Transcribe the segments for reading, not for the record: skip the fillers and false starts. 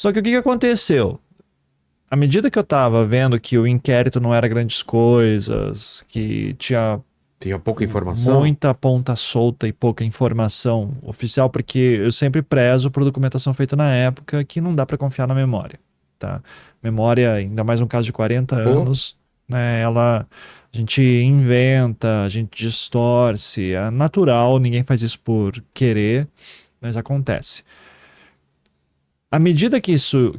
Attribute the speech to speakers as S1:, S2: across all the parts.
S1: Só que o que que aconteceu? À medida que eu tava vendo que o inquérito não era grandes coisas, que tinha
S2: Tinha pouca informação?
S1: muita ponta solta e pouca informação oficial, porque eu sempre prezo por documentação feita na época que não dá para confiar na memória, tá? Memória, ainda mais um caso de 40
S2: Pô,
S1: anos, né? A gente inventa, a gente distorce, é natural, ninguém faz isso por querer, mas acontece. À medida que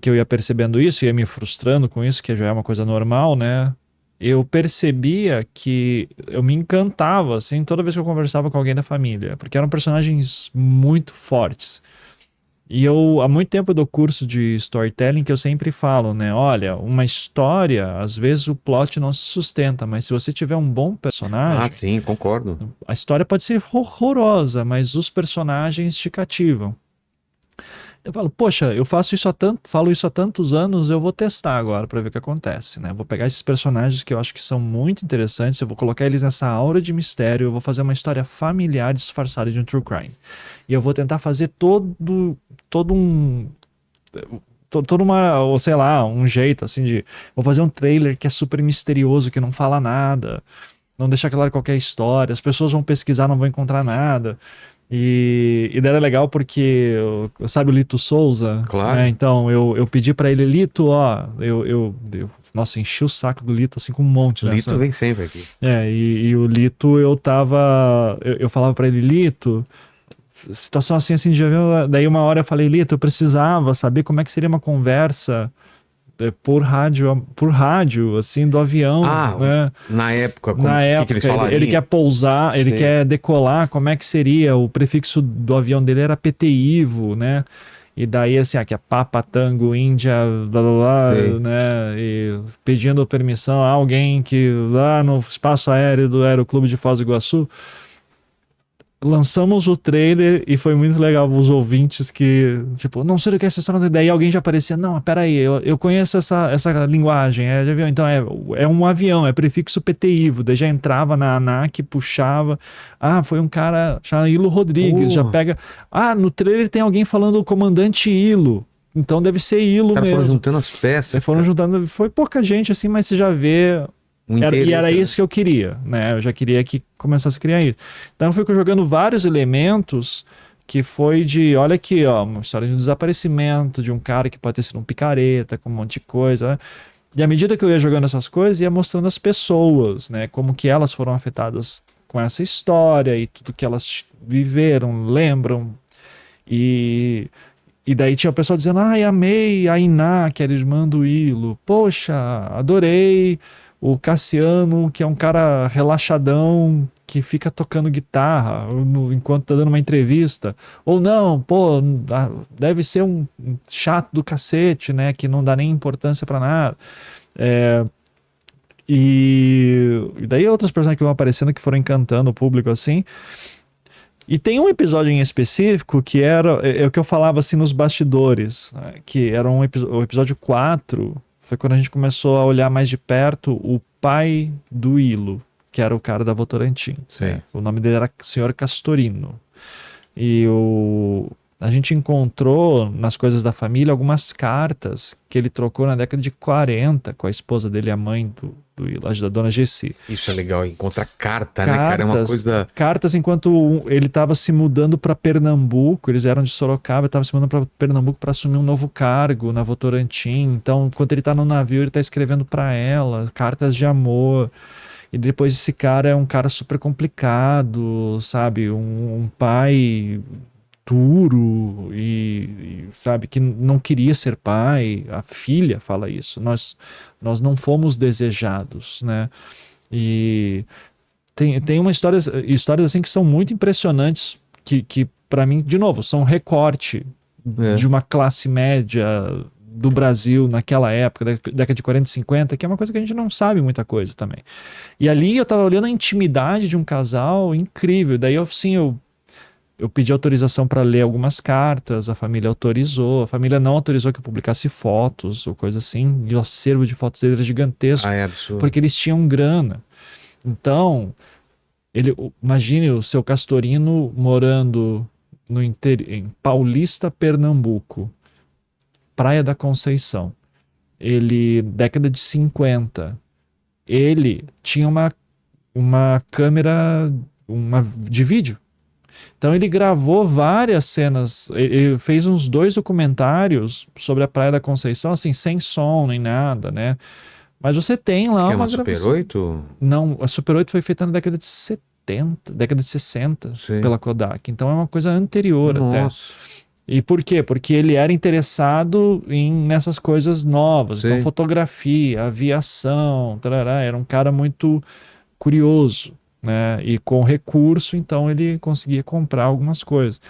S1: eu ia percebendo isso, ia me frustrando com isso, que já é uma coisa normal, né? Eu percebia que eu me encantava, assim, toda vez que eu conversava com alguém da família, porque eram personagens muito fortes. E eu, há muito tempo, eu dou curso de storytelling que eu sempre falo, né? Olha, uma história, às vezes o plot não se sustenta, mas se você tiver um bom
S2: ah,
S1: personagem,
S2: sim, concordo.
S1: a história pode ser horrorosa, mas os personagens te cativam. Eu falo, poxa, eu faço isso há tanto, falo isso há tantos anos, eu vou testar agora para ver o que acontece, né? Vou pegar esses personagens que eu acho que são muito interessantes, eu vou colocar eles nessa aura de mistério, eu vou fazer uma história familiar disfarçada de um true crime. E eu vou tentar fazer todo um toda uma, ou sei lá, um jeito assim de, vou fazer um trailer que é super misterioso, que não fala nada, não deixa claro qualquer história, as pessoas vão pesquisar, não vão encontrar nada. E daí era legal porque, sabe o Lito Souza, né?
S2: Claro.
S1: Então eu pedi pra ele, Lito, ó, nossa, enchi o saco do Lito assim com um monte
S2: Lito
S1: nessa.
S2: vem sempre aqui.
S1: E o Lito eu falava pra ele, Lito, situação assim, assim, já viu? Daí uma hora eu falei, Lito, eu precisava saber como é que seria uma conversa por rádio, assim, do avião,
S2: Ah,
S1: né?
S2: na época, como,
S1: Na
S2: o que que eles
S1: época, ele
S2: falariam?
S1: quer pousar, ele
S2: Sei.
S1: quer decolar, como é que seria? O prefixo do avião dele era PT-Ivo, né? E daí, assim, que é Papa, Tango, Índia, blá blá blá,
S2: Sei.
S1: né? E pedindo permissão a alguém que lá no espaço aéreo do Aeroclube de Foz do Iguaçu. Lançamos o trailer e foi muito legal os ouvintes que, tipo, não sei do que é essa história, daí alguém já aparecia, não, peraí, eu conheço essa linguagem, é de avião, então é um avião, é prefixo PT-Ivo, daí já entrava na ANAC, puxava, foi um cara chamado Ilo Rodrigues, já
S2: Pô,
S1: pega, no trailer tem alguém falando o comandante Ilo, então deve ser
S2: os
S1: Ilo
S2: caras foram
S1: mesmo.
S2: juntando as
S1: Daí
S2: peças,
S1: foram
S2: cara.
S1: juntando, foi pouca gente assim, mas você já vê
S2: Um
S1: e era
S2: interesse, né?
S1: isso que eu queria, né? Eu já queria que começasse a criar isso. Então eu fui jogando vários elementos que foi de, olha aqui, ó, uma história de um desaparecimento de um cara que pode ter sido um picareta, com um monte de coisa, né? E à medida que eu ia jogando essas coisas, ia mostrando as pessoas, né? Como que elas foram afetadas com essa história e tudo que elas viveram, lembram. E, e daí tinha o pessoal dizendo, ai, amei a Iná, que era irmã do Ilo. Poxa, adorei o Cassiano, que é um cara relaxadão, que fica tocando guitarra enquanto tá dando uma entrevista. Ou não, pô, deve ser um chato do cacete, né? Que não dá nem importância pra nada. É, e daí outras personagens que vão aparecendo que foram encantando o público assim. E tem um episódio em específico que é o que eu falava assim nos bastidores, né, que era o episódio 4 foi quando a gente começou a olhar mais de perto o pai do Ilo, que era o cara da Votorantim, né?
S2: Sei.
S1: O nome dele era Senhor Castorino. E a gente encontrou nas coisas da família algumas cartas que ele trocou na década de 40 com a esposa dele, a mãe do Ilo, da dona Gessi.
S2: Isso é legal, encontrar carta, né, cara? É uma
S1: cartas,
S2: coisa.
S1: cartas enquanto ele estava se mudando para Pernambuco, eles eram de Sorocaba, estava se mudando para Pernambuco para assumir um novo cargo na Votorantim. Então, enquanto ele está no navio, ele está escrevendo para ela cartas de amor. E depois esse cara é um cara super complicado, sabe? Um pai duro sabe, que não queria ser pai. A filha fala isso. Nós não fomos desejados, né? E tem histórias assim que são muito impressionantes, que para mim, de novo, são um recorte
S2: É.
S1: de uma classe média do Brasil naquela época, década de 40 e 50, que é uma coisa que a gente não sabe muita coisa também. E ali eu tava olhando a intimidade de um casal incrível. Daí eu pedi autorização para ler algumas cartas, a família autorizou, a família não autorizou que eu publicasse fotos ou coisa assim, e o acervo de fotos dele era
S2: Ah,
S1: gigantesco,
S2: é absurdo.
S1: porque eles tinham grana. Então, imagine o seu Castorino morando em Paulista, Pernambuco. Praia da Conceição. Ele, década de 50, ele tinha uma câmera de vídeo. Então ele gravou várias cenas, ele fez uns 2 documentários sobre a Praia da Conceição, assim, sem som nem nada, né? Mas você tem lá
S2: Que é
S1: uma
S2: uma Super
S1: gravação.
S2: 8?
S1: Não, a Super 8 foi feita na década de 70, década de 60,
S2: Sim.
S1: pela Kodak. Então é uma coisa anterior até.
S2: Nossa.
S1: E por quê? Porque ele era interessado nessas coisas novas.
S2: Sim.
S1: Então fotografia, aviação, tarará, era um cara muito curioso, né? E com recurso, então ele conseguia comprar algumas coisas.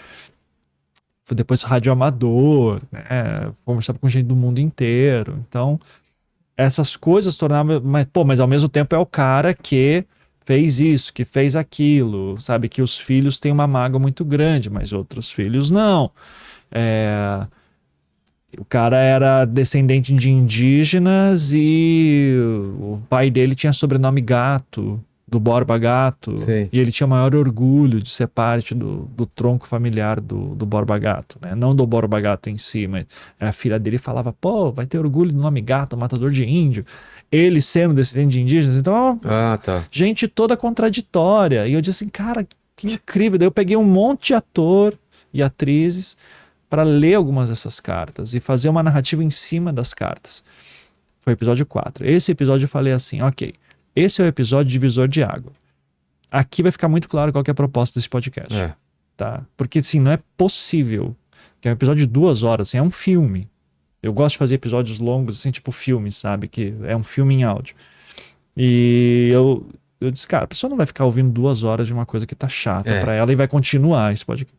S1: Foi depois radioamador, né? Conversava com gente do mundo inteiro. Então, essas coisas tornavam... Mas ao mesmo tempo é o cara que fez isso, que fez aquilo, sabe? Que os filhos têm uma mágoa muito grande, mas outros filhos não. O cara era descendente de indígenas e o pai dele tinha sobrenome Gato, do Borba Gato.
S2: Sim.
S1: E ele tinha maior orgulho de ser parte do tronco familiar do Borba Gato, né? Não do Borba Gato em si, mas a filha dele falava, pô, vai ter orgulho do nome Gato, matador de índio. Ele sendo descendente de indígenas, então
S2: Tá.
S1: gente toda contraditória. E eu disse assim, cara, que incrível. Daí eu peguei um monte de ator e atrizes para ler algumas dessas cartas e fazer uma narrativa em cima das cartas. Foi o episódio 4. Esse episódio eu falei assim, ok, esse é o episódio divisor de água. Aqui vai ficar muito claro qual que é a proposta desse podcast. Tá? Porque assim, não é possível, que é um episódio de 2 horas, assim, é um filme. Eu gosto de fazer episódios longos, assim, tipo filme, sabe? Que é um filme em áudio. E eu disse, cara, a pessoa não vai ficar ouvindo 2 horas de uma coisa que tá chata para ela e vai continuar esse podcast.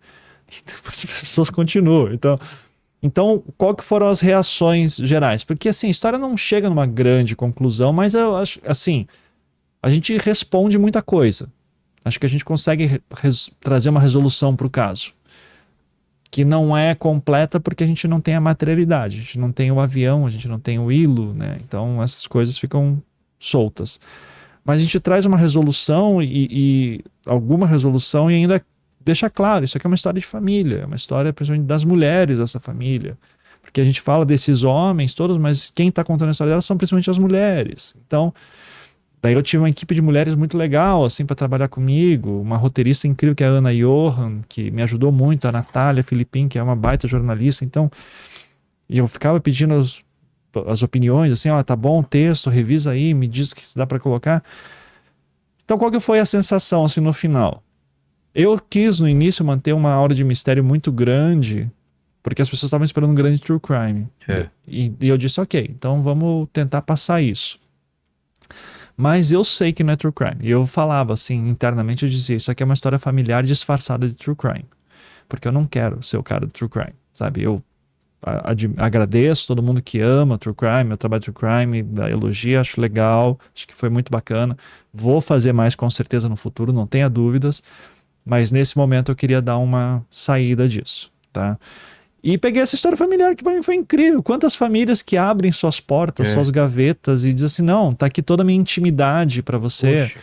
S1: Então, as pessoas continuam. Então, qual que foram as reações gerais? Porque, assim, a história não chega numa grande conclusão, mas eu acho, assim, a gente responde muita coisa. Acho que a gente consegue trazer uma resolução para o caso. Que não é completa porque a gente não tem a materialidade. A gente não tem o avião, a gente não tem o hilo, né? Então, essas coisas ficam soltas. Mas a gente traz uma resolução e alguma resolução e ainda deixa claro, isso aqui é uma história de família, é uma história principalmente das mulheres dessa família. Porque a gente fala desses homens todos, mas quem está contando a história delas são principalmente as mulheres. Então, daí eu tive uma equipe de mulheres muito legal, assim, para trabalhar comigo, uma roteirista incrível que é a Ana Johan, que me ajudou muito, a Natália Filipim, que é uma baita jornalista. Então, eu ficava pedindo as opiniões, assim, tá bom o texto, revisa aí, me diz o que dá para colocar. Então, qual que foi a sensação, assim, no final? Eu quis, no início, manter uma aura de mistério muito grande, porque as pessoas estavam esperando um grande true crime. E eu disse, ok, então vamos tentar passar isso. Mas eu sei que não é true crime. E eu falava, assim, internamente, eu dizia, isso aqui é uma história familiar disfarçada de true crime. Porque eu não quero ser o cara do true crime, sabe? Eu agradeço todo mundo que ama true crime, eu trabalho true crime, elogia, acho legal, acho que foi muito bacana. Vou fazer mais com certeza no futuro, não tenha dúvidas. Mas nesse momento eu queria dar uma saída disso, tá? E peguei essa história familiar que para mim foi incrível. Quantas famílias que abrem suas portas, suas gavetas e dizem assim, não, tá aqui toda a minha intimidade para você. Puxa.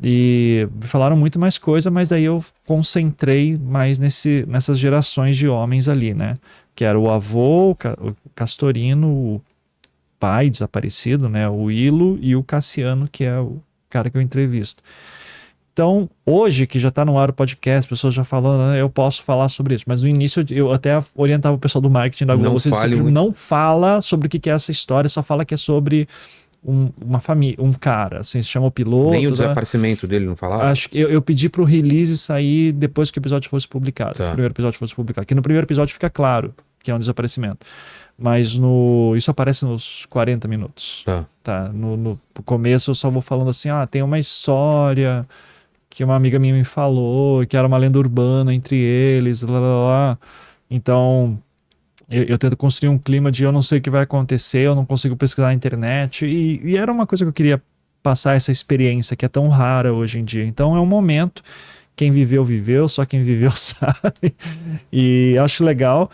S1: E falaram muito mais coisa, mas daí eu concentrei mais nessas gerações de homens ali, né? Que era o avô, o Castorino, o pai desaparecido, né? O Ilo e o Cassiano, que é o cara que eu entrevisto. Então, hoje que já está no ar o podcast, as pessoas já falando, né, eu posso falar sobre isso. Mas no início eu até orientava o pessoal do marketing da Globo. Não fala sobre o que é essa história, só fala que é sobre uma família, um cara, assim, se chama o piloto.
S2: Nem o desaparecimento dele não falava?
S1: Acho que eu pedi pro release sair depois que o episódio fosse publicado. Que o primeiro episódio fosse publicado. Que no primeiro episódio fica claro que é um desaparecimento. Mas isso aparece nos 40 minutos. Tá? No começo eu só vou falando assim, tem uma história que uma amiga minha me falou, que era uma lenda urbana entre eles, lá, lá, lá. Então, eu tento construir um clima de eu não sei o que vai acontecer, eu não consigo pesquisar na internet, e era uma coisa que eu queria passar, essa experiência que é tão rara hoje em dia. Então, é um momento, quem viveu, viveu, só quem viveu sabe, e acho legal.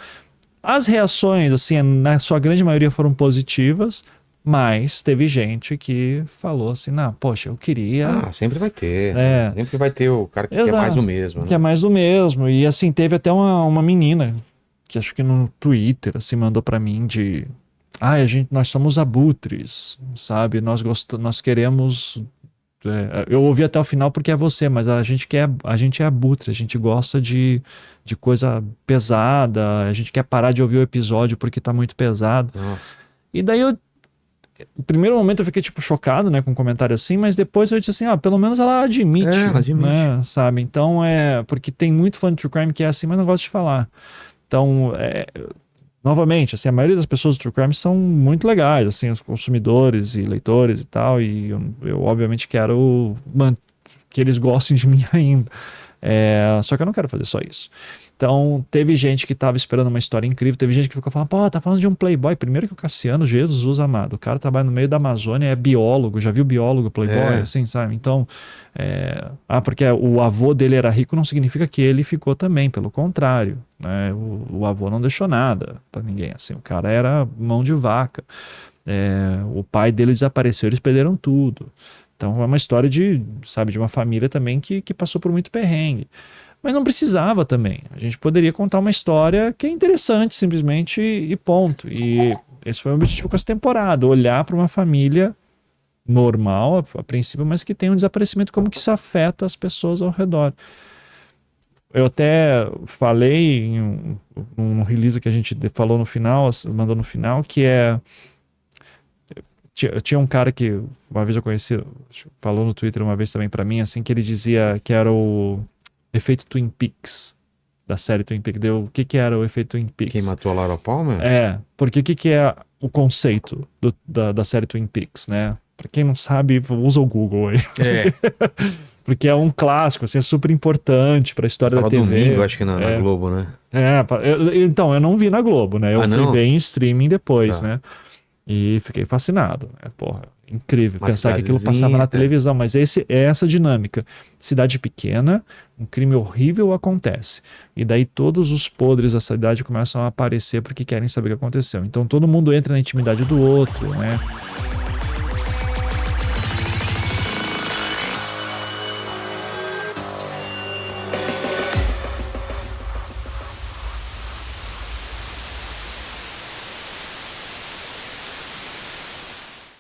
S1: As reações, assim, na sua grande maioria foram positivas, mas teve gente que falou assim, não, poxa, eu queria...
S2: sempre vai ter. Sempre vai ter o cara que quer mais do mesmo. Né?
S1: Quer mais do mesmo. E assim, teve até uma menina que acho que no Twitter, assim, mandou pra mim de... nós somos abutres, sabe? Nós queremos... eu ouvi até o final porque é você, mas a gente é abutre, a gente gosta de coisa pesada, a gente quer parar de ouvir o episódio porque tá muito pesado. E daí no primeiro momento eu fiquei tipo chocado, né, com um comentário assim, mas depois eu disse assim, pelo menos ela admite, né, sabe? Então porque tem muito fã de True Crime que é assim, mas não gosta de falar. Então, novamente, assim, a maioria das pessoas do True Crime são muito legais, assim, os consumidores e leitores e tal, e eu obviamente quero que eles gostem de mim ainda. Só que eu não quero fazer só isso. Então, teve gente que tava esperando uma história incrível, teve gente que ficou falando, tá falando de um playboy. Primeiro que o Cassiano, Jesus amado, o cara trabalha no meio da Amazônia, é biólogo, já viu biólogo playboy, assim, sabe? Então, porque o avô dele era rico não significa que ele ficou também, pelo contrário, né? O avô não deixou nada pra ninguém, assim, o cara era mão de vaca. O pai dele desapareceu, eles perderam tudo. Então, é uma história de uma família também que passou por muito perrengue. Mas não precisava também. A gente poderia contar uma história que é interessante, simplesmente, e ponto. E esse foi o objetivo com essa temporada. Olhar para uma família normal, a princípio, mas que tem um desaparecimento, como que isso afeta as pessoas ao redor. Eu até falei em um release que a gente falou no final, mandou no final, que tinha um cara que uma vez eu conheci, falou no Twitter uma vez também para mim, assim, que ele dizia que era o efeito Twin Peaks, da série Twin Peaks. O que era o efeito Twin Peaks?
S2: Quem matou a Laura Palmer?
S1: Porque o que é o conceito da série Twin Peaks, né? Pra quem não sabe, usa o Google aí. Porque é um clássico, assim, é super importante pra história da TV.
S2: Domingo, acho que na Globo, né?
S1: Então, eu não vi na Globo, né? Eu fui ver em streaming depois,
S2: Tá.
S1: né? E fiquei fascinado, né? Porra, incrível pensar que aquilo passava na televisão, mas é essa dinâmica. Cidade pequena, um crime horrível acontece. E daí todos os podres da cidade começam a aparecer porque querem saber o que aconteceu. Então todo mundo entra na intimidade do outro, né?